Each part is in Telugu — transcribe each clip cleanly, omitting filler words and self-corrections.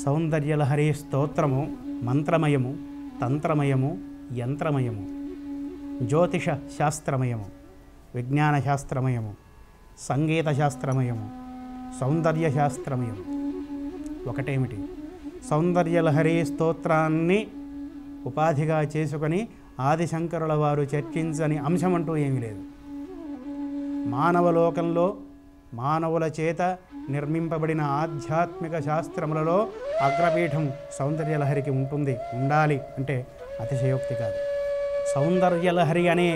సౌందర్యలహరి స్తోత్రము మంత్రమయము, తంత్రమయము, యంత్రమయము, జ్యోతిష శాస్త్రమయము, విజ్ఞాన శాస్త్రమయము, సంగీత శాస్త్రమయము, సౌందర్య శాస్త్రమయము. ఒకటేమిటి, సౌందర్యలహరి స్తోత్రాన్ని ఉపాధిగా చేసుకొని ఆదిశంకరుల వారు చర్చించని అంశం అంటూ ఏమీ లేదు. మానవలోకంలో మానవుల చేత నిర్మింపబడిన ఆధ్యాత్మిక శాస్త్రములలో అగ్రపీఠం సౌందర్యలహరికి ఉంటుంది, ఉండాలి అంటే అతిశయోక్తి కాదు. సౌందర్యలహరి అనే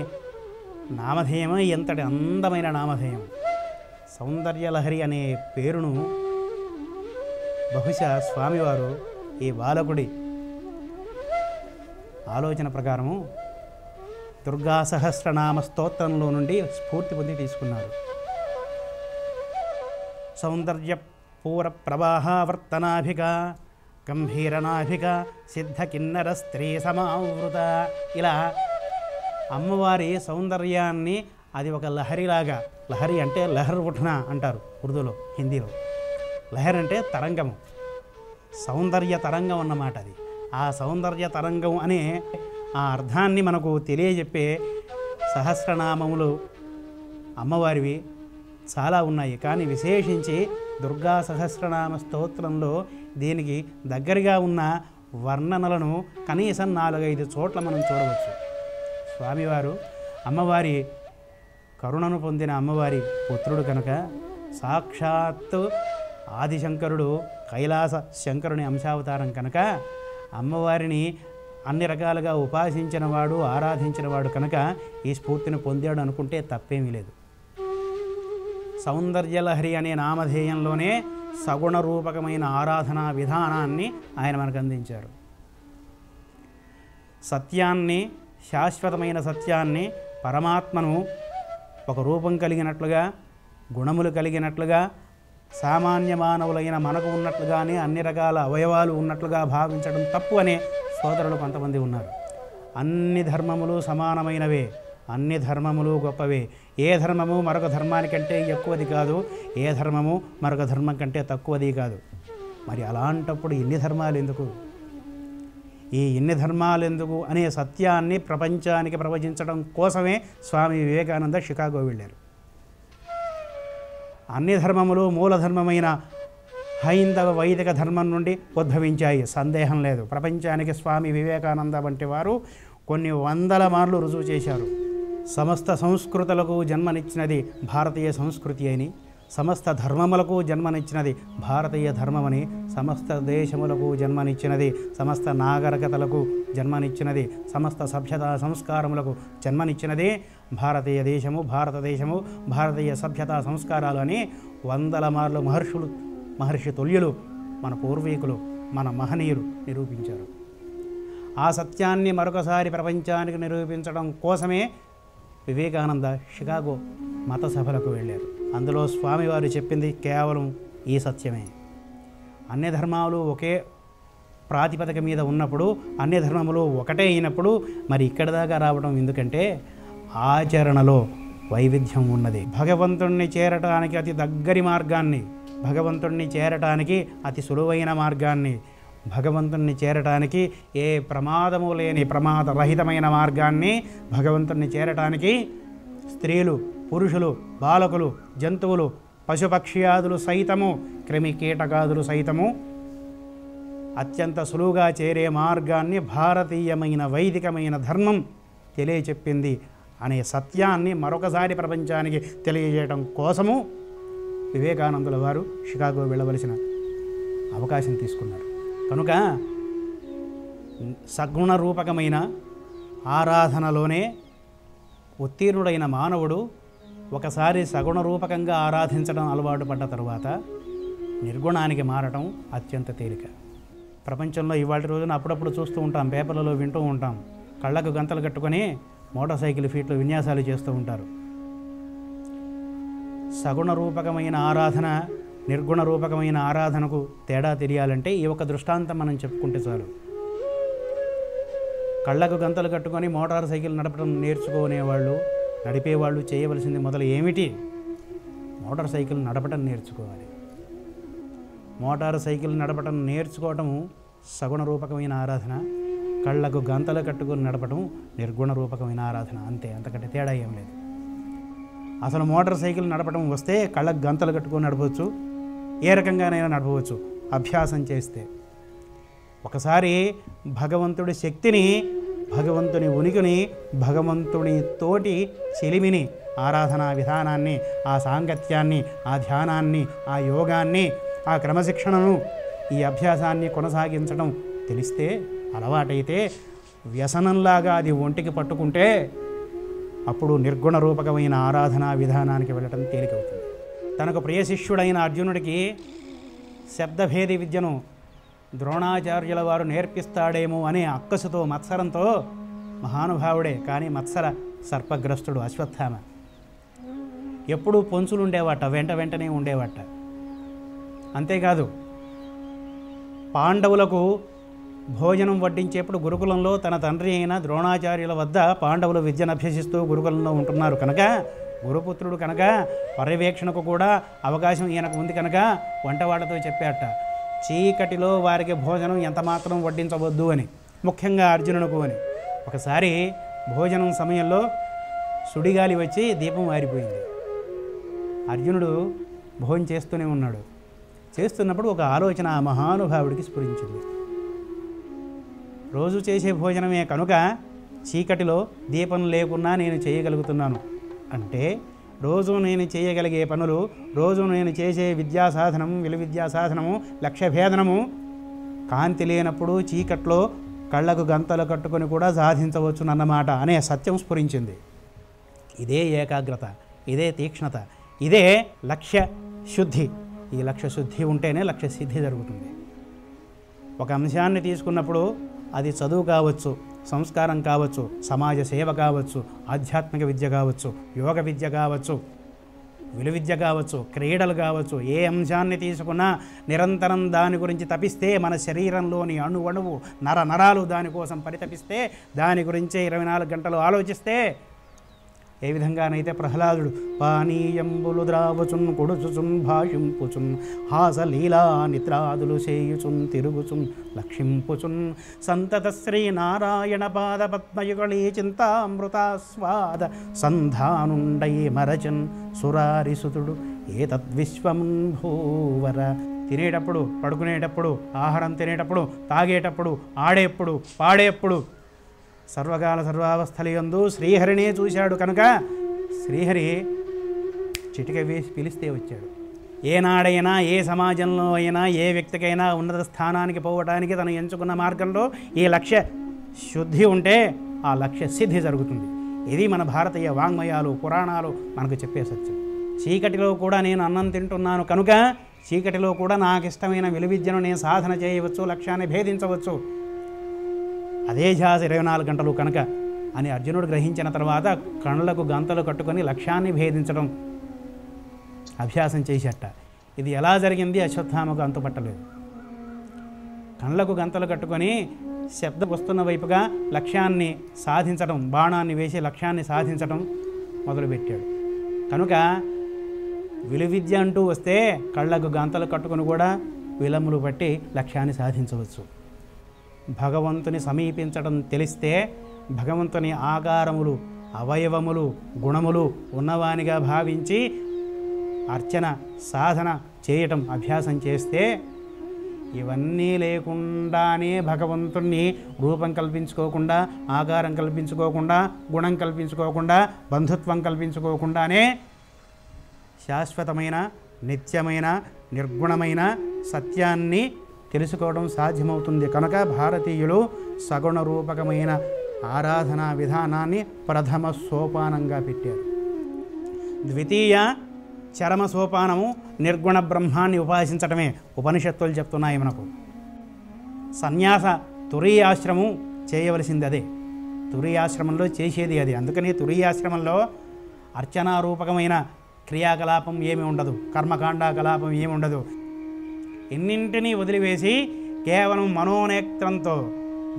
నామధేయం ఎంతటి అందమైన నామధేయం. సౌందర్యలహరి అనే పేరును బహుశా స్వామివారు ఈ బాలకుడి ఆలోచన ప్రకారము దుర్గా సహస్రనామ స్తోత్రంలో నుండి స్ఫూర్తి పొంది తీసుకున్నారు. సౌందర్య పూర ప్రవాహావర్తనాభిక గంభీరనాభిక సిద్ధ కిన్నర స్త్రీ సమావృత. ఇలా అమ్మవారి సౌందర్యాన్ని అది ఒక లహరిలాగా, లహరి అంటే లహర్ ఉఠ్నా అంటారు ఉర్దూలో, హిందీలో. లహర్ అంటే తరంగము, సౌందర్య తరంగం అన్నమాట. అది ఆ సౌందర్య తరంగం అనే ఆ అర్థాన్ని మనకు తెలియజెప్పే సహస్రనామములు అమ్మవారివి చాలా ఉన్నాయి. కానీ విశేషించి దుర్గా సహస్రనామ స్తోత్రంలో దీనికి దగ్గరగా ఉన్న వర్ణనలను కనీసం 4-5 చోట్ల మనం చూడవచ్చు. స్వామివారు అమ్మవారి కరుణను పొందిన అమ్మవారి పుత్రుడు కనుక సాక్షాత్తు ఆదిశంకరుడు కైలాస శంకరుని అంశావతారం కనుక అమ్మవారిని అన్ని రకాలుగా ఉపాసించినవాడు, ఆరాధించినవాడు కనుక ఈ స్ఫూర్తిని పొందాడు అనుకుంటే తప్పేమీ లేదు. సౌందర్యలహరి అనే నామధేయంలోనే సగుణ రూపకమైన ఆరాధనా విధానాన్ని ఆయన మనకు అందించారు. సత్యాన్ని, శాశ్వతమైన సత్యాన్ని, పరమాత్మను ఒక రూపం కలిగినట్లుగా, గుణములు కలిగినట్లుగా, సామాన్య మానవులైన మనకు ఉన్నట్లుగానే అన్ని రకాల అవయవాలు ఉన్నట్లుగా భావించడం తప్పు అనే సోదరులు కొంతమంది ఉన్నారు. అన్ని ధర్మములు సమానమైనవే, అన్ని ధర్మములు గొప్పవే. ఏ ధర్మము మరొక ధర్మానికంటే ఎక్కువది కాదు, ఏ ధర్మము మరొక ధర్మం కంటే తక్కువది కాదు. మరి అలాంటప్పుడు ఇన్ని ధర్మాలు ఎందుకు, ఈ ఇన్ని ధర్మాలు ఎందుకు అనే సత్యాన్ని ప్రపంచానికి ప్రవచించడం కోసమే స్వామి వివేకానంద షికాగో వెళ్ళారు. అన్ని ధర్మములు మూలధర్మమైన హైందవ వైదిక ధర్మం నుండి ఉద్భవించాయి, సందేహం లేదు. ప్రపంచానికి స్వామి వివేకానంద వంటి వారు కొన్ని 100 మార్లు రుజువు చేశారు. సమస్త సంస్కృతులకు జన్మనిచ్చినది భారతీయ సంస్కృతి అని, సమస్త ధర్మములకు జన్మనిచ్చినది భారతీయ ధర్మమని, సమస్త దేశములకు జన్మనిచ్చినది, సమస్త నాగరికతలకు జన్మనిచ్చినది, సమస్త సభ్యతా సంస్కారములకు జన్మనిచ్చినది భారతీయ దేశము, భారతదేశము, భారతీయ సభ్యతా సంస్కారాలు అని 100 మార్లు మహర్షి తుల్యులు, మన పూర్వీకులు, మన మహనీయులు నిరూపించారు. ఆ సత్యాన్ని మరొకసారి ప్రపంచానికి నిరూపించడం కోసమే వివేకానంద షికాగో మత సభలకు వెళ్ళారు. అందులో స్వామివారు చెప్పింది కేవలం ఈ సత్యమే. అన్ని ధర్మాలు ఒకే ప్రాతిపదిక మీద ఉన్నప్పుడు, అన్ని ధర్మములు ఒకటే అయినప్పుడు మరి ఇక్కడి దాకా రావడం ఎందుకంటే ఆచరణలో వైవిధ్యం ఉన్నది. భగవంతుణ్ణి చేరటానికి అతి దగ్గరి మార్గాన్ని, భగవంతుణ్ణి చేరటానికి అతి సులువైన మార్గాన్ని, భగవంతుణ్ణి చేరటానికి ఏ ప్రమాదము లేని ప్రమాదరహితమైన మార్గాన్ని, భగవంతుణ్ణి చేరటానికి స్త్రీలు, పురుషులు, బాలకులు, జంతువులు, పశుపక్ష్యాదులు సైతము, క్రిమి కీటకాదులు సైతము అత్యంత సులువుగా చేరే మార్గాన్ని భారతీయమైన వైదికమైన ధర్మం తెలియచెప్పింది అనే సత్యాన్ని మరొకసారి ప్రపంచానికి తెలియజేయడం కోసము వివేకానందుల వారు షికాగో వెళ్ళవలసిన అవకాశం తీసుకున్నారు. కనుక సగుణ రూపకమైన ఆరాధనలోనే ఉత్తీర్ణుడైన మానవుడు ఒకసారి సగుణ రూపకంగా ఆరాధించడం అలవాటు పడ్డ తరువాత నిర్గుణానికి మారటం అత్యంత తేలిక. ప్రపంచంలో ఇవాళ రోజున అప్పుడప్పుడు చూస్తూ ఉంటాం, పేపర్లలో వింటూ ఉంటాం, కళ్ళకు గంతలు కట్టుకొని మోటార్ సైకిల్ ఫీట్లు విన్యాసాలు చేస్తూ ఉంటారు. సగుణ రూపకమైన ఆరాధన, నిర్గుణ రూపకమైన ఆరాధనకు తేడా తెలియాలంటే ఈ ఒక దృష్టాంతం మనం చెప్పుకుంటే చాలు. కళ్ళకు గంతలు కట్టుకొని మోటార్ సైకిల్ నడపడం నేర్చుకునేవాళ్ళు, నడిపేవాళ్ళు చేయవలసింది మొదలు ఏమిటి? మోటార్ సైకిల్ నడపడం నేర్చుకోవాలి. మోటారు సైకిల్ నడపటం నేర్చుకోవటం సగుణ రూపకమైన ఆరాధన, కళ్ళకు గంతలు కట్టుకుని నడపటం నిర్గుణ రూపకమైన ఆరాధన. అంతే, అంతకంటే తేడా ఏం లేదు. అసలు మోటార్ సైకిల్ నడపడం వస్తే కళ్ళకు గంతలు కట్టుకొని నడపవచ్చు, ఏ రకంగానైనా నడపవచ్చు అభ్యాసం చేస్తే. ఒకసారి భగవంతుడి శక్తిని, భగవంతుని ఉనికిని, భగవంతుని తోటి చెలిమిని, ఆరాధనా విధానాన్ని, ఆ సాంగత్యాన్ని, ఆ ధ్యానాన్ని, ఆ యోగాన్ని, ఆ క్రమశిక్షణను, ఈ అభ్యాసాన్ని కొనసాగించడం తెలిస్తే, అలవాటైతే, వ్యసనంలాగా అది ఒంటికి పట్టుకుంటే అప్పుడు నిర్గుణ రూపకమైన ఆరాధనా విధానానికి వెళ్ళటం తేలికవుతుంది. తనకు ప్రియ శిష్యుడైన అర్జునుడికి శబ్దభేది విద్యను ద్రోణాచార్యుల వారు నేర్పిస్తాడేమో అనే అక్కసుతో, మత్సరంతో, మహానుభావుడే కానీ మత్సర సర్పగ్రస్తుడు అశ్వత్థామ. ఎప్పుడూ పొంచులు ఉండేవాట, వెంటనే ఉండేవాట. అంతేకాదు, పాండవులకు భోజనం వడ్డించేప్పుడు గురుకులంలో తన తండ్రి అయిన ద్రోణాచార్యుల వద్ద పాండవులు విద్యను అభ్యసిస్తూ గురుకులంలో ఉంటున్నారు కనుక, గురుపుత్రుడు కనుక పర్యవేక్షణకు కూడా అవకాశం ఈయనకు ఉంది కనుక వంటవాళ్లతో చెప్పాట, చీకటిలో వారికి భోజనం ఎంతమాత్రం వడ్డించవద్దు అని, ముఖ్యంగా అర్జునునకు అని. ఒకసారి భోజనం సమయంలో సుడిగాలి వచ్చి దీపం ఆరిపోయింది. అర్జునుడు భోజనం చేస్తూనే ఉన్నాడు. చేస్తున్నప్పుడు ఒక ఆలోచన ఆ మహానుభావుడికి స్ఫురించింది. రోజు చేసే భోజనమే కనుక చీకటిలో దీపం లేకున్నా నేను చేయగలుగుతున్నాను అంటే, రోజు నేను చేయగలిగే పనులు, రోజు నేను చేసే విద్యా సాధనము, విలువిద్యా సాధనము, లక్ష్యభేదనము కాంతి లేనప్పుడు చీకట్లో కళ్ళకు గంతలు కట్టుకొని కూడా సాధించవచ్చునన్నమాట అనే సత్యం స్ఫురించింది. ఇదే ఏకాగ్రత, ఇదే తీక్ష్ణత, ఇదే లక్ష్య శుద్ధి. ఈ లక్ష్య శుద్ధి ఉంటేనే లక్ష్య సిద్ధి జరుగుతుంది. ఒక అంశాన్ని తీసుకున్నప్పుడు అది చదువు కావచ్చు, సంస్కారం కావచ్చు, సమాజ సేవ కావచ్చు, ఆధ్యాత్మిక విద్య కావచ్చు, యోగ విద్య కావచ్చు, విలువిద్య కావచ్చు, క్రీడలు కావచ్చు, ఏ అంశాన్ని తీసుకున్నా నిరంతరం దాని గురించి తపిస్తే, మన శరీరంలోని అణువణువు నరాలు దానికోసం పరితపిస్తే, దాని గురించే 24 గంటలు ఆలోచిస్తే, ఏ విధంగానైతే ప్రహ్లాదుడు పానీయంబులు ద్రావచున్ కొడుచుచున్ భాషింపుచున్ హాసలీలా నిద్రాదులు చేయుచున్ తిరుగుచున్ లక్షింపుచున్ సంతత శ్రీ నారాయణ పాద పద్మయుగళీ చింతామృతాస్వాద సంధానుండై మరచన్ సురారిసుతుడు ఏతద్విశ్వమున్ భూవర. తినేటప్పుడు, పడుకునేటప్పుడు, ఆహారం తినేటప్పుడు, తాగేటప్పుడు, ఆడేప్పుడు, పాడేప్పుడు, సర్వకాల సర్వావస్థలయందు శ్రీహరినే చూశాడు కనుక శ్రీహరి చిటిక వేసి పిలిస్తే వచ్చాడు. ఏనాడైనా, ఏ సమాజంలో అయినా, ఏ వ్యక్తికైనా ఉన్నత స్థానానికి పోవటానికి తను ఎంచుకున్న మార్గంలో ఈ లక్ష్య శుద్ధి ఉంటే ఆ లక్ష్య సిద్ధి జరుగుతుంది. ఇది మన భారతీయ వాంగ్మయాలు, పురాణాలు మనకు చెప్పే సత్యం. చీకటిలో కూడా నేను అన్నం తింటున్నాను కనుక చీకటిలో కూడా నాకు ఇష్టమైన విలువిద్యను నేను సాధన చేయవచ్చు, లక్ష్యాన్ని భేదించవచ్చు. అదే ధ్యాస 24 గంటలు కనుక అని అర్జునుడు గ్రహించిన తర్వాత కళ్ళకు గంతలు కట్టుకొని లక్ష్యాన్ని భేదించడం అభ్యాసం చేసేట. ఇది ఎలా జరిగింది అశ్వత్థామకు అంతుపట్టలేదు. కళ్ళకు గంతలు కట్టుకొని శబ్దం వస్తున్న వైపుగా లక్ష్యాన్ని సాధించడం, బాణాన్ని వేసి లక్ష్యాన్ని సాధించడం మొదలుపెట్టాడు. కనుక విలువిద్య అంటూ వస్తే కళ్ళకు గంతలు కట్టుకొని కూడా విలములు బట్టి లక్ష్యాన్ని సాధించవచ్చు. భగవంతుని సమీపించడం తెలిస్తే భగవంతుని ఆకారములు, అవయవములు, గుణములు ఉన్నవానిగా భావించి అర్చన, సాధన చేయటం అభ్యాసం చేస్తే, ఇవన్నీ లేకుండానే భగవంతుణ్ణి రూపం కల్పించుకోకుండా, ఆకారం కల్పించుకోకుండా, గుణం కల్పించుకోకుండా, బంధుత్వం కల్పించుకోకుండానే శాశ్వతమైన, నిత్యమైన, నిర్గుణమైన సత్యాన్ని తెలుసుకోవడం సాధ్యమవుతుంది. కనుక భారతీయులు సగుణ రూపకమైన ఆరాధనా విధానాన్ని ప్రథమ సోపానంగా పెట్టారు. ద్వితీయ చరమ సోపానము నిర్గుణ బ్రహ్మాన్ని ఉపాసించటమే. ఉపనిషత్తులు చెప్తున్నాయి మనకు. సన్యాస తురీయాశ్రమం చేయవలసింది అదే. తురీయాశ్రమంలో చేసేది అది. అందుకని తురీయాశ్రమంలో అర్చనారూపకమైన క్రియాకలాపం ఏమి ఉండదు, కర్మకాండాకలాపం ఏమి ఉండదు. ఇన్నింటినీ వదిలివేసి కేవలం మనోనేత్రంతో,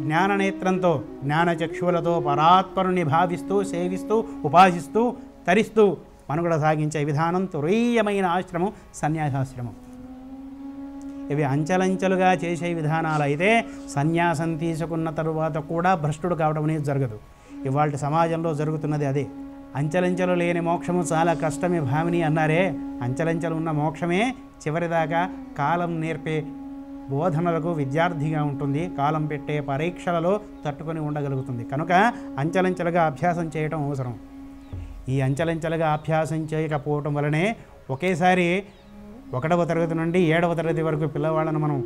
జ్ఞాననేత్రంతో, జ్ఞానచక్షువులతో పరాత్పరుని భావిస్తూ, సేవిస్తూ, ఉపాసిస్తూ, తరిస్తూ మనుగడ సాగించే విధానం తురీయమైన ఆశ్రమం సన్యాసాశ్రమం. ఇవి అంచెలంచెలుగా చేసే విధానాలు అయితే సన్యాసం తీసుకున్న తరువాత కూడా భ్రష్టుడు కావడం అనేది జరగదు. ఇవాళ సమాజంలో జరుగుతున్నది అదే. అంచెలంచెలు లేని మోక్షము చాలా కష్టమే భామిని అన్నారే, అంచెలంచెలు ఉన్న మోక్షమే చివరిదాకా కాలం నేర్పే బోధనలకు విద్యార్థిగా ఉంటుంది, కాలం పెట్టే పరీక్షలలో తట్టుకొని ఉండగలుగుతుంది. కనుక అంచెలంచెలుగా అభ్యాసం చేయటం అవసరం. ఈ అంచెలంచెలుగా అభ్యాసం చేయకపోవటం వలనే ఒకేసారి 1వ తరగతి నుండి 7వ తరగతి వరకు పిల్లవాళ్ళను మనం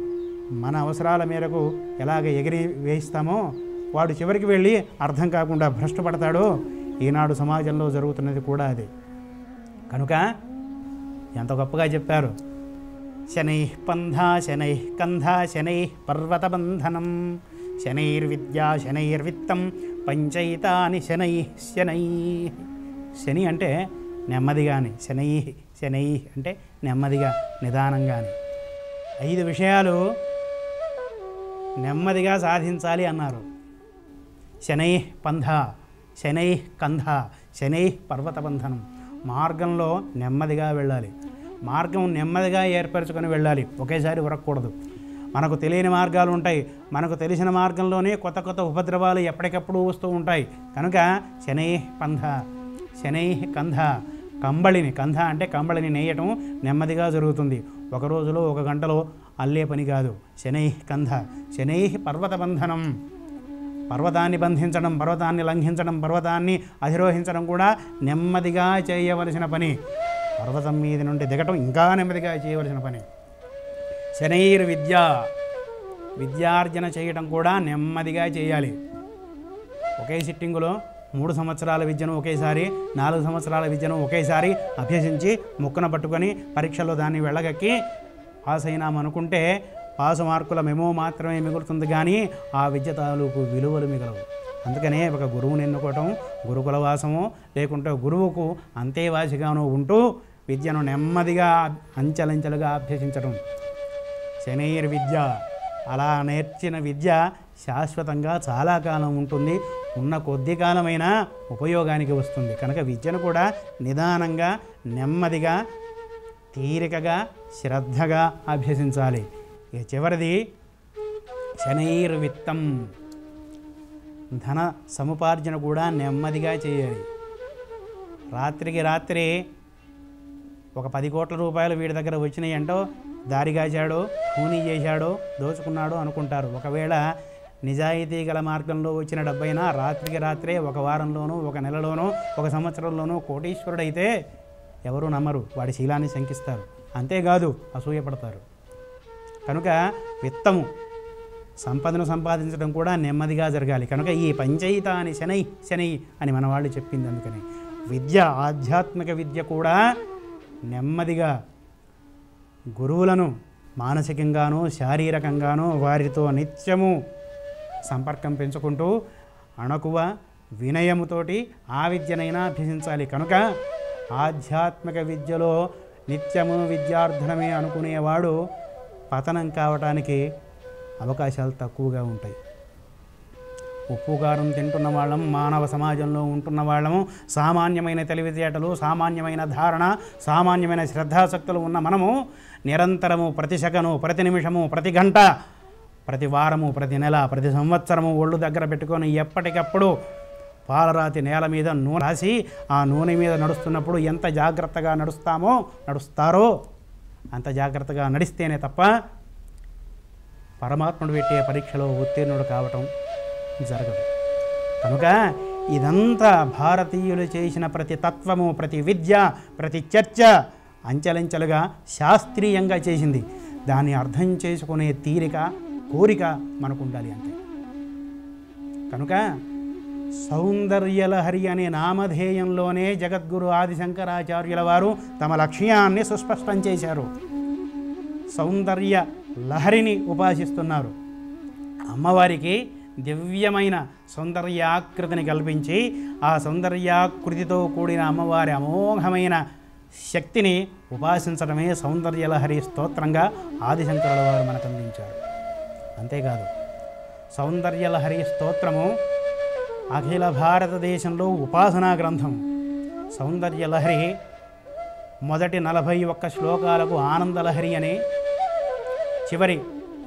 మన అవసరాల మేరకు ఎలాగ ఎగిరి వేయిస్తామో వాడు చివరికి వెళ్ళి అర్థం కాకుండా భ్రష్టు పడతాడో ఈనాడు సమాజంలో జరుగుతున్నది కూడా అదే. కనుక ఎంత గొప్పగా చెప్పారు, శనై పంధా శనై కంధా శనై పర్వతబంధనం శనైర్విద్యా శనైర్విత్తం పంచైతాని శనై శనై. శని అంటే నెమ్మదిగాని, శనై శనై అంటే నెమ్మదిగా నిదానంగాని. 5 విషయాలు నెమ్మదిగా సాధించాలి అన్నారు. శనై పంధ, శనై కంధ, శనై పర్వతబంధనం. మార్గంలో నెమ్మదిగా వెళ్ళాలి, మార్గం నెమ్మదిగా ఏర్పరచుకొని వెళ్ళాలి, ఒకేసారి ఉరకకూడదు. మనకు తెలియని మార్గాలు ఉంటాయి, మనకు తెలిసిన మార్గంలోనే కొత్త కొత్త ఉపద్రవాలు ఎప్పటికప్పుడు వస్తూ ఉంటాయి. కనుక శనై పంధ శనై కంధ. కంధ అంటే కంబళిని నేయటం నెమ్మదిగా జరుగుతుంది, ఒక రోజులో 1 గంటలో అల్లే పని కాదు. శనై కంధ శనై పర్వతబంధనం. పర్వతాన్ని బంధించడం, పర్వతాన్ని లంఘించడం, పర్వతాన్ని అధిరోహించడం కూడా నెమ్మదిగా చేయవలసిన పని. పర్వతం మీద నుండి దిగటం ఇంకా నెమ్మదిగా చేయవలసిన పని. శనైర్విద్య, విద్యార్జన చేయటం కూడా నెమ్మదిగా చేయాలి. ఒకే సిట్టింగులో 3 సంవత్సరాల విద్యను ఒకేసారి, 4 సంవత్సరాల విద్యను ఒకేసారి అభ్యసించి ముక్కున పట్టుకొని పరీక్షల్లో దాన్ని వెళ్ళగక్కి పాస్ అయినామనుకుంటే పాసు మార్కుల మెమో మాత్రమే మిగులుతుంది, కానీ ఆ విద్య తాలూకు విలువలు మిగలవు. అందుకనే ఒక గురువుని ఎన్నుకోవటం, గురుకుల వాసము లేకుంటే గురువుకు అంతేవాసిగాను ఉంటూ విద్యను నెమ్మదిగా అంచెలంచెలుగా అభ్యసించడం. శనైర్విద్య, అలా నేర్చిన విద్య శాశ్వతంగా చాలా కాలం ఉంటుంది, ఉన్న కొద్ది కాలమైనా ఉపయోగానికి వస్తుంది. కనుక విద్యను కూడా నిదానంగా, నెమ్మదిగా, తీరికగా, శ్రద్ధగా అభ్యసించాలి. ఇక చివరిది శనైర్విత్తం, ధన సముపార్జన కూడా నెమ్మదిగా చేయాలి. రాత్రికి రాత్రి ఒక 10 కోట్ల రూపాయలు వీడి దగ్గర వచ్చినాయి అంటో దారిగాచాడో, ఖూనీ చేశాడో, దోచుకున్నాడో అనుకుంటారు. ఒకవేళ నిజాయితీ గల మార్గంలో వచ్చిన డబ్బైనా రాత్రికి రాత్రే 1 వారంలోనూ, 1 నెలలోనూ, 1 సంవత్సరంలోనూ కోటీశ్వరుడైతే ఎవరు నమ్మరు, వాడి శీలాన్ని శంకిస్తారు, అంతేకాదు అసూయపడతారు. కనుక విత్తము, సంపదను సంపాదించడం కూడా నెమ్మదిగా జరగాలి. కనుక ఈ పంచైతాని శనై శనై అని మన వాళ్ళు చెప్పింది. అందుకని విద్య, ఆధ్యాత్మిక విద్య కూడా నెమ్మదిగా గురువులను మానసికంగానూ శారీరకంగానూ వారితో నిత్యము సంపర్కం పెంచుకుంటూ అణకువ వినయముతోటి ఆ విద్యనైనా అభ్యసించాలి. కనుక ఆధ్యాత్మిక విద్యలో నిత్యము విద్యార్థనమే అనుకునేవాడు పతనం కావటానికి అవకాశాలు తక్కువగా ఉంటాయి. ఉప్పు కారం తింటున్న వాళ్ళం, మానవ సమాజంలో ఉంటున్న వాళ్ళము, సామాన్యమైన తెలివితేటలు, సామాన్యమైన ధారణ, సామాన్యమైన శ్రద్ధాశక్తులు ఉన్న మనము నిరంతరము, ప్రతి సెకను, ప్రతి నిమిషము, ప్రతి గంట, ప్రతి వారము, ప్రతి నెల, ప్రతి సంవత్సరము ఒళ్ళు దగ్గర పెట్టుకొని ఎప్పటికప్పుడు పాలరాతి నేల మీద నూనె రాసి ఆ నూనె మీద నడుస్తున్నప్పుడు ఎంత జాగ్రత్తగా నడుస్తారో అంత జాగ్రత్తగా నడిస్తేనే తప్ప పరమాత్ముడు పెట్టే పరీక్షలో ఉత్తీర్ణుడు కావటం జరగదు. కనుక ఇదంతా భారతీయులు చేసిన ప్రతి తత్వము, ప్రతి విద్య, ప్రతి చర్చ అంచెలంచెలుగా శాస్త్రీయంగా చేసింది. దాన్ని అర్థం చేసుకునే తీరిక, కోరిక మనకు ఉండాలి అంతే. కనుక సౌందర్యలహరి అనే నామధేయంలోనే జగద్గురు ఆదిశంకరాచార్యుల వారు తమ లక్ష్యాన్ని సుస్పష్టం చేశారు. సౌందర్య లహరిని ఉపాసిస్తున్నారు. అమ్మవారికి దివ్యమైన సౌందర్యాకృతిని కల్పించి ఆ సౌందర్యాకృతితో కూడిన అమ్మవారి అమోఘమైన శక్తిని ఉపాసించడమే సౌందర్యలహరి స్తోత్రంగా ఆదిశంకరుల వారు మనకు అందించారు. అంతేకాదు, సౌందర్యలహరి స్తోత్రము అఖిల భారతదేశంలో ఉపాసనా గ్రంథం. సౌందర్యలహరి మొదటి 41 శ్లోకాలకు ఆనందలహరి అని, చివరి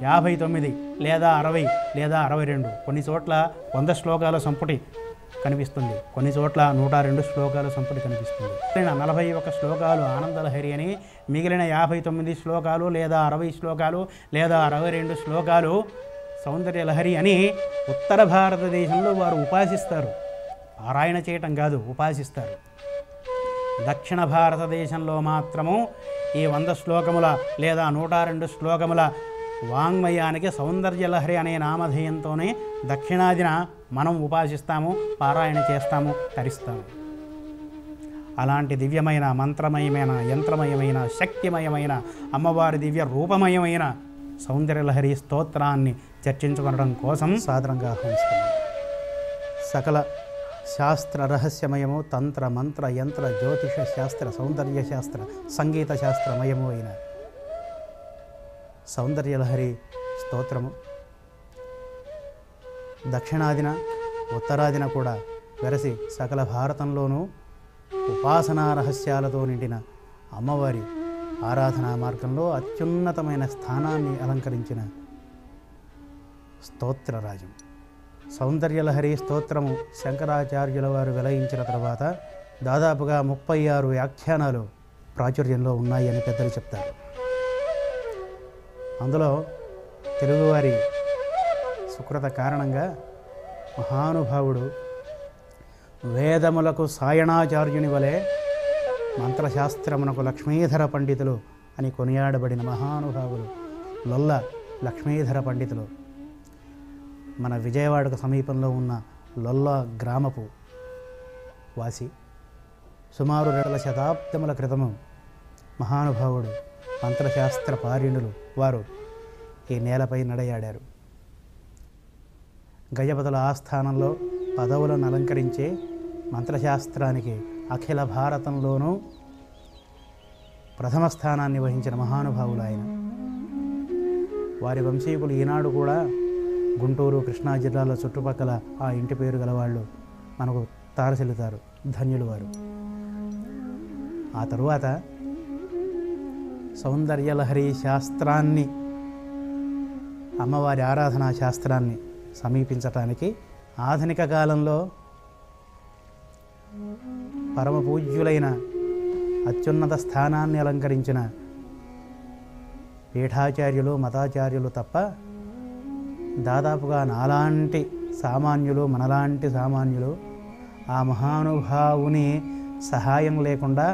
59 లేదా 60 లేదా 62, కొన్ని చోట్ల 100 శ్లోకాల సంపుటి కనిపిస్తుంది, కొన్ని చోట్ల 102 శ్లోకాల సంపుటి కనిపిస్తుంది. 41 శ్లోకాలు ఆనందలహరి అని, మిగిలిన 59 శ్లోకాలు లేదా 60 శ్లోకాలు లేదా 62 శ్లోకాలు సౌందర్యలహరి అని ఉత్తర భారతదేశంలో వారు ఉపాసిస్తారు. పారాయణ చేయటం కాదు, ఉపాసిస్తారు. దక్షిణ భారతదేశంలో మాత్రము ఈ 100 శ్లోకముల లేదా 102 శ్లోకముల వాంగ్మయానికి సౌందర్యలహరి అనే నామధేయంతోనే దక్షిణాదిన మనం ఉపాసిస్తాము, పారాయణ చేస్తాము, తరిస్తాము. అలాంటి దివ్యమైన, మంత్రమయమైన, యంత్రమయమైన, శక్తిమయమైన, అమ్మవారి దివ్య రూపమయమైన సౌందర్యలహరి స్తోత్రాన్ని చర్చించుకోవడం కోసం సాధారణంగా ఆహ్వానిస్తున్నాం. సకల శాస్త్ర రహస్యమయము, తంత్ర మంత్ర యంత్ర జ్యోతిష శాస్త్ర సౌందర్య శాస్త్ర సంగీత శాస్త్రమయము అయిన సౌందర్యలహరి స్తోత్రము దక్షిణాదిన ఉత్తరాదిన కూడా వెరసి సకల భారతంలోనూ ఉపాసనా రహస్యాలతో నిండిన అమ్మవారి ఆరాధనా మార్గంలో అత్యున్నతమైన స్థానాన్ని అలంకరించిన స్తోత్రరాజం. సౌందర్యలహరి స్తోత్రము శంకరాచార్యుల వారు వెలయించిన తర్వాత దాదాపుగా 36 వ్యాఖ్యానాలు ప్రాచుర్యంలో ఉన్నాయని పెద్దలు చెప్తారు. అందులో తెలుగువారి సుకృత కారణంగా మహానుభావుడు వేదములకు సాయణాచార్యుని వలె మంత్రశాస్త్రమునకు లక్ష్మీధర పండితులు అని కొనియాడబడిన మహానుభావులు లొల్ల లక్ష్మీధర పండితులు మన విజయవాడకు సమీపంలో ఉన్న లొల్ల గ్రామపు వాసి. సుమారు 2 శతాబ్దముల క్రితము మహానుభావుడు మంత్రశాస్త్ర పారిణులు వారు ఈ నేలపై నడయాడారు. గజపతుల ఆస్థానంలో పదవులను అలంకరించే మంత్రశాస్త్రానికి అఖిల భారతంలోనూ ప్రథమ స్థానాన్ని వహించిన మహానుభావులు ఆయన. వారి వంశీకులు ఈనాడు కూడా గుంటూరు, కృష్ణా జిల్లాల చుట్టుపక్కల ఆ ఇంటి పేరు గలవాళ్ళు మనకు తారసిల్లుతారు, ధన్యులు వారు. ఆ తరువాత సౌందర్యలహరి శాస్త్రాన్ని, అమ్మవారి ఆరాధనా శాస్త్రాన్ని సమీపించటానికి ఆధునిక కాలంలో పరమ పూజ్యులైన అత్యున్నత స్థానాన్ని అలంకరించిన పీఠాచార్యులు, మతాచార్యులు తప్ప దాదాపుగా నాలాంటి సామాన్యులు, మనలాంటి సామాన్యులు ఆ మహానుభావుని సహాయం లేకుండా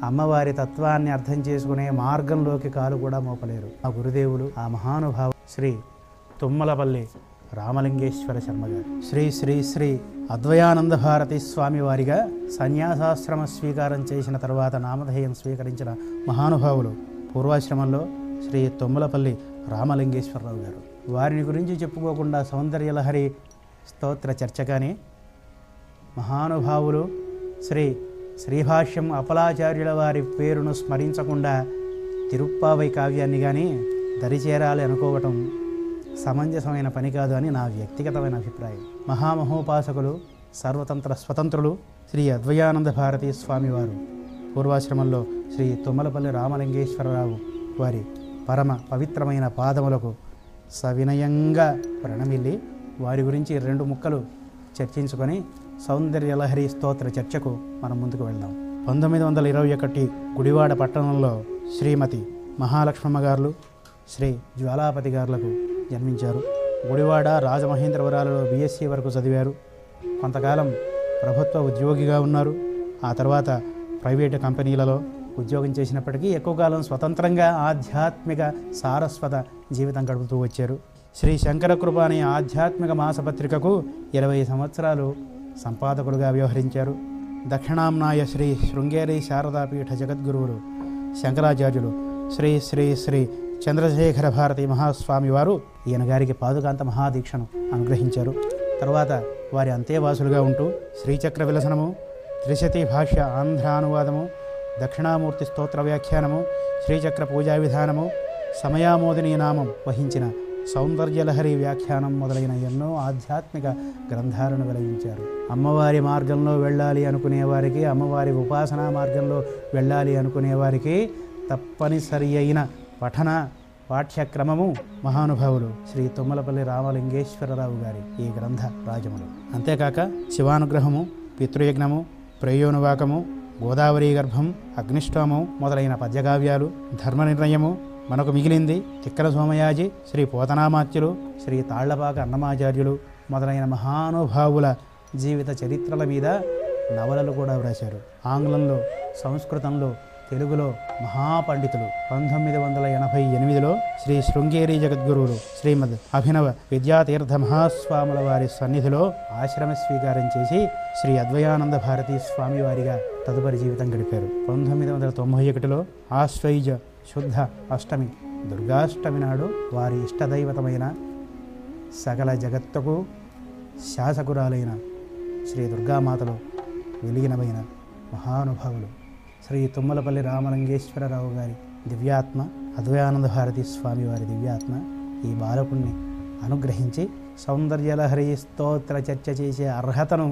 అమ్మవారి తత్వాన్ని అర్థం చేసుకునే మార్గంలోకి కాలు కూడా మోపలేరు. ఆ గురుదేవులు, ఆ మహానుభావు శ్రీ తుమ్మలపల్లి రామలింగేశ్వర శర్మ గారు. శ్రీ శ్రీ శ్రీ అద్వయానంద భారతి స్వామి వారిగా సన్యాసాశ్రమ స్వీకారం చేసిన తర్వాత నామధేయం స్వీకరించిన మహానుభావులు పూర్వాశ్రమంలో శ్రీ తుమ్మలపల్లి రామలింగేశ్వరరావు గారు. వారిని గురించి చెప్పుకోకుండా సౌందర్యలహరి స్తోత్ర చర్చ కానీ, మహానుభావులు శ్రీ శ్రీభాష్యం అపలాచార్యుల వారి పేరును స్మరించకుండా తిరుప్పావై కావ్యాన్ని కానీ దరిచేరాలి అనుకోవటం సమంజసమైన పని కాదు అని నా వ్యక్తిగతమైన అభిప్రాయం. మహామహోపాసకులు, సర్వతంత్ర స్వతంత్రులు శ్రీ అద్వయానంద భారతీ స్వామివారు పూర్వాశ్రమంలో శ్రీ తుమ్మలపల్లి రామలింగేశ్వరరావు వారి పరమ పవిత్రమైన పాదములకు సవినయంగా ప్రణమిల్లి వారి గురించి 2 ముక్కలు చర్చించుకొని సౌందర్యలహరి స్తోత్ర చర్చకు మనం ముందుకు వెళ్దాం. 1921 గుడివాడ పట్టణంలో శ్రీమతి మహాలక్ష్మమ్మ గారు, శ్రీ జ్వాలాపతి గారులకు జన్మించారు. గుడివాడ రాజమహేంద్రవరాలలో BSc వరకు చదివారు. కొంతకాలం ప్రభుత్వ ఉద్యోగిగా ఉన్నారు. ఆ తర్వాత ప్రైవేటు కంపెనీలలో ఉద్యోగం చేసినప్పటికీ ఎక్కువ కాలం స్వతంత్రంగా ఆధ్యాత్మిక సారస్వత జీవితం గడుపుతూ వచ్చారు. శ్రీ శంకర కృప అనే ఆధ్యాత్మిక మాసపత్రికకు 20 సంవత్సరాలు సంపాదకులుగా వ్యవహరించారు. దక్షిణాంనాయ శ్రీ శృంగేరి శారదాపీఠ జగద్గురువులు శంకరాచార్యులు శ్రీ శ్రీ శ్రీ చంద్రశేఖర భారతి మహాస్వామి వారు ఈయన గారికి పాదుకాంత మహాదీక్షను అనుగ్రహించారు. తరువాత వారి అంతేవాసులుగా ఉంటూ శ్రీచక్ర విలసనము, త్రిశతి భాష్య ఆంధ్రానువాదము, దక్షిణామూర్తి స్తోత్ర వ్యాఖ్యానము, శ్రీచక్ర పూజా విధానము, సమయామోదిని నామం వహించిన సౌందర్యలహరి వ్యాఖ్యానం మొదలైన ఎన్నో ఆధ్యాత్మిక గ్రంథాలను వెలిగించారు. అమ్మవారి మార్గంలో వెళ్ళాలి అనుకునేవారికి, అమ్మవారి ఉపాసనా మార్గంలో వెళ్ళాలి అనుకునేవారికి తప్పనిసరి అయిన పఠన పాఠ్యక్రమము మహానుభావులు శ్రీ తుమ్మలపల్లి రామలింగేశ్వరరావు గారి ఈ గ్రంథ రాజములు. అంతేకాక శివానుగ్రహము, పితృయజ్ఞము, ప్రేయోనువాకము, గోదావరి గర్భం, అగ్నిష్టోమం మొదలైన పద్యకావ్యాలు, ధర్మ నిర్ణయము, మనకు మిగిలింది తిక్కన సోమయాజి, శ్రీ పోతనామాత్యులు, శ్రీ తాళ్లపాక అన్నమాచార్యులు మొదలైన మహానుభావుల జీవిత చరిత్రల మీద నవలలు కూడా వ్రాశారు. ఆంగ్లంలో, సంస్కృతంలో, తెలుగులో మహాపండితులు. 1988లో శ్రీ శృంగేరి జగద్గురువులు శ్రీమద్ అభినవ విద్యాతీర్థ మహాస్వాముల వారి సన్నిధిలో ఆశ్రమ స్వీకారం చేసి శ్రీ అద్వయానంద భారతీ స్వామి వారిగా తదుపరి జీవితం గడిపారు. 1991లో ఆశ్వయుజ శుద్ధ అష్టమి దుర్గాష్టమి నాడు వారి ఇష్టదైవతమైన సకల జగత్తుకు శాసకురాలైన శ్రీ దుర్గామాతలో వెలిగినమైన మహానుభావులు శ్రీ తుమ్మలపల్లి రామలింగేశ్వరరావు గారి దివ్యాత్మ, అద్వయానంద భారతీ స్వామి వారి దివ్యాత్మ ఈ బాలకుణ్ణి అనుగ్రహించి సౌందర్యలహరి స్తోత్ర చర్చ చేసే అర్హతను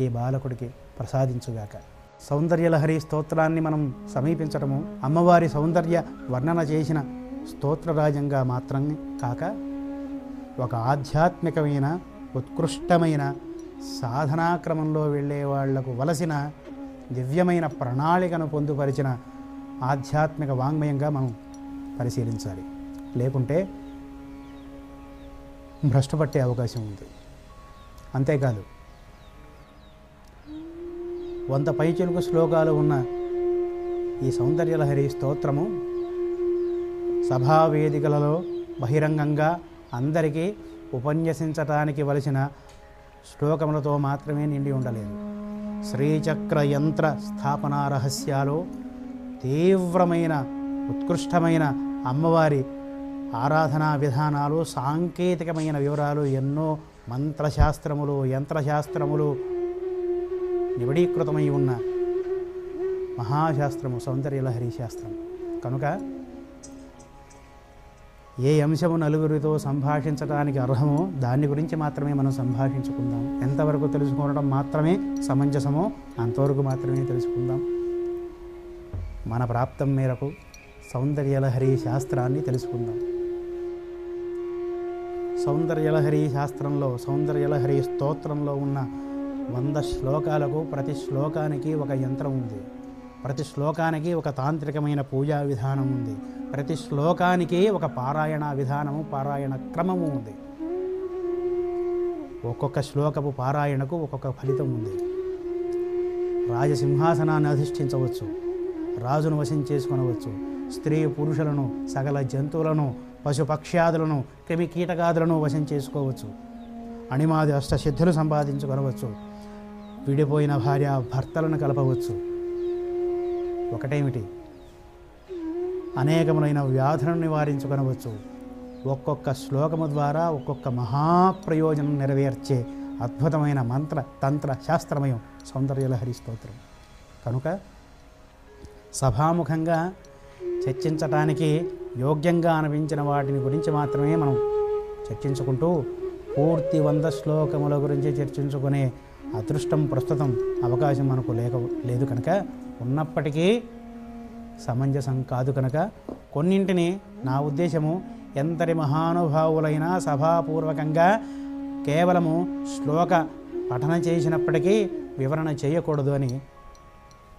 ఈ బాలకుడికి ప్రసాదించుగాక. సౌందర్యలహరి స్తోత్రాన్ని మనం సమీపించటము అమ్మవారి సౌందర్య వర్ణన చేసిన స్తోత్రరాజంగా మాత్రమే కాక ఒక ఆధ్యాత్మికమైన ఉత్కృష్టమైన సాధనాక్రమంలో వెళ్ళే వాళ్లకు వలసిన దివ్యమైన ప్రణాళికను పొందుపరిచిన ఆధ్యాత్మిక వాంగ్మయంగా మనం పరిశీలించాలి. లేకుంటే భ్రష్టుపట్టే అవకాశం ఉంది. అంతేకాదు 100 పైచిలుకు శ్లోకాలు ఉన్న ఈ సౌందర్యలహరి స్తోత్రము సభావేదికలలో బహిరంగంగా అందరికీ ఉపన్యసించటానికి వలసిన శ్లోకములతో మాత్రమే నిండి ఉండలేదు. శ్రీచక్ర యంత్ర స్థాపనా రహస్యాలు, తీవ్రమైన ఉత్కృష్టమైన అమ్మవారి ఆరాధనా విధానాలు, సాంకేతికమైన వివరాలు, ఎన్నో మంత్రశాస్త్రములు, యంత్రశాస్త్రములు నిబడీకృతమై ఉన్న మహాశాస్త్రము సౌందర్యలహరి శాస్త్రం. కనుక ఏ అంశము నలుగురితో సంభాషించడానికి అర్హమో దాని గురించి మాత్రమే మనం సంభాషించుకుందాం. ఎంతవరకు తెలుసుకోవడం మాత్రమే సమంజసమో అంతవరకు మాత్రమే తెలుసుకుందాం. మన ప్రాప్తం మేరకు సౌందర్యలహరి శాస్త్రాన్ని తెలుసుకుందాం. సౌందర్యలహరి శాస్త్రంలో, సౌందర్యలహరి స్తోత్రంలో ఉన్న 100 శ్లోకాలకు ప్రతి శ్లోకానికి ఒక యంత్రం ఉంది. ప్రతి శ్లోకానికి ఒక తాంత్రికమైన పూజా విధానం ఉంది. ప్రతి శ్లోకానికి ఒక పారాయణ విధానము, పారాయణ క్రమము ఉంది. ఒక్కొక్క శ్లోకపు పారాయణకు ఒక్కొక్క ఫలితం ఉంది. రాజసింహాసనాన్ని అధిష్ఠించవచ్చు, రాజును వశం చేసుకొనవచ్చు, స్త్రీ పురుషులను, సకల జంతువులను, పశుపక్ష్యాదులను, క్రిమి కీటకాదులను వశం చేసుకోవచ్చు, అణిమాది అష్టసిద్ధులు సంపాదించుకొనవచ్చు, విడిపోయిన భార్య భర్తలను కలపవచ్చు. ఒకటేమిటి, అనేకములైన వ్యాధులను నివారించుకొనవచ్చు. ఒక్కొక్క శ్లోకము ద్వారా ఒక్కొక్క మహాప్రయోజనం నెరవేర్చే అద్భుతమైన మంత్ర తంత్ర శాస్త్రమయం సౌందర్యలహరి స్తోత్రం. కనుక సభాముఖంగా చర్చించటానికి యోగ్యంగా అనిపించిన వాటిని గురించి మాత్రమే మనం చర్చించుకుంటూ పూర్తి 100 శ్లోకముల గురించి చర్చించుకునే అదృష్టం ప్రస్తుతం అవకాశం మనకు లేదు కనుక, ఉన్నప్పటికీ సమంజసం కాదు కనుక కొన్నింటిని నా ఉద్దేశము ఎంతటి మహానుభావులైనా సభాపూర్వకంగా కేవలము శ్లోక పఠనం చేసినప్పటికీ వివరణ చేయకూడదు అని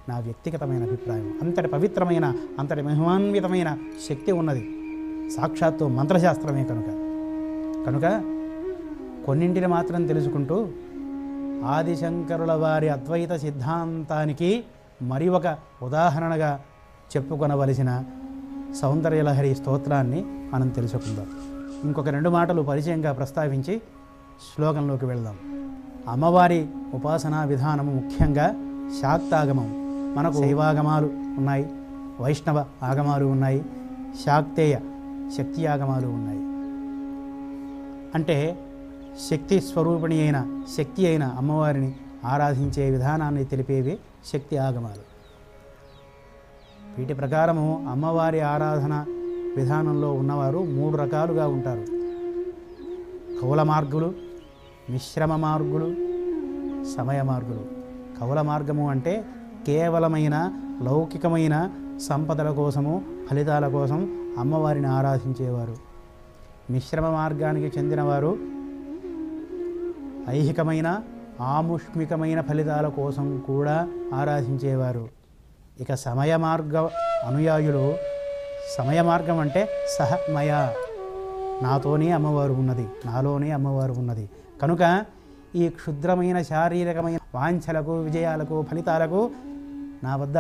నా వ్యక్తిగతమైన అభిప్రాయం. అంతటి పవిత్రమైన, అంతటి మహిమాన్వితమైన శక్తి ఉన్నది సాక్షాత్తు మంత్రశాస్త్రమే కనుక కొన్నింటిని మాత్రం తెలుసుకుంటూ ఆదిశంకరుల వారి అద్వైత సిద్ధాంతానికి మరి ఒక ఉదాహరణగా చెప్పుకొనవలసిన సౌందర్యలహరి స్తోత్రాన్ని మనం తెలుసుకుందాం. ఇంకొక 2 మాటలు పరిచయంగా ప్రస్తావించి శ్లోకంలోకి వెళ్దాం. అమ్మవారి ఉపాసనా విధానము ముఖ్యంగా శాక్తాగమం. మనకు శైవాగమాలు ఉన్నాయి, వైష్ణవ ఆగమాలు ఉన్నాయి, శాక్తేయ శక్తి ఆగమాలు ఉన్నాయి. అంటే శక్తి స్వరూపిణి అయిన, శక్తి అయిన అమ్మవారిని ఆరాధించే విధానాన్ని తెలిపేవి శక్తి ఆగమాలు. వీటి ప్రకారము అమ్మవారి ఆరాధన విధానంలో ఉన్నవారు 3 రకాలుగా ఉంటారు. కౌల మార్గులు, మిశ్రమ మార్గులు, సమయ మార్గులు. కౌల మార్గము అంటే కేవలమైన లౌకికమైన సంపదల కోసము, ఫలితాల కోసం అమ్మవారిని ఆరాధించేవారు. మిశ్రమ మార్గానికి చెందినవారు ఐహికమైన ఆముష్మికమైన ఫలితాల కోసం కూడా ఆరాధించేవారు. ఇక సమయ మార్గ అనుయాయులు, సమయ మార్గం అంటే సహమయ, నాతోనే అమ్మవారు ఉన్నది, నాలోనే అమ్మవారు ఉన్నది కనుక ఈ క్షుద్రమైన శారీరకమైన వాంఛలకు, విజయాలకు, ఫలితాలకు నా వద్ద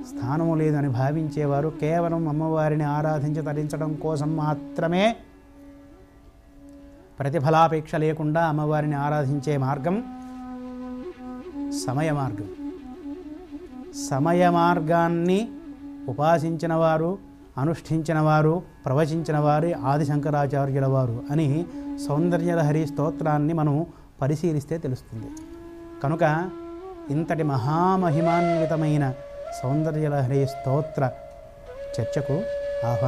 స్థానము లేదని భావించేవారు కేవలం అమ్మవారిని ఆరాధించి తరించడం కోసం మాత్రమే, ప్రతిఫలాపేక్ష లేకుండా అమ్మవారిని ఆరాధించే మార్గం సమయ మార్గం. సమయ మార్గాన్ని ఉపాసించిన వారు, అనుష్ఠించిన వారు, ప్రవచించిన వారి ఆది శంకరాచార్యుల వారు అని సౌందర్యలహరి స్తోత్రాన్ని మనం పరిశీలిస్తే తెలుస్తుంది. కనుక ఇంతటి మహామహిమాన్వితమైన సౌందర్యలహరి స్తోత్ర చర్చకు ఆహ్వానం.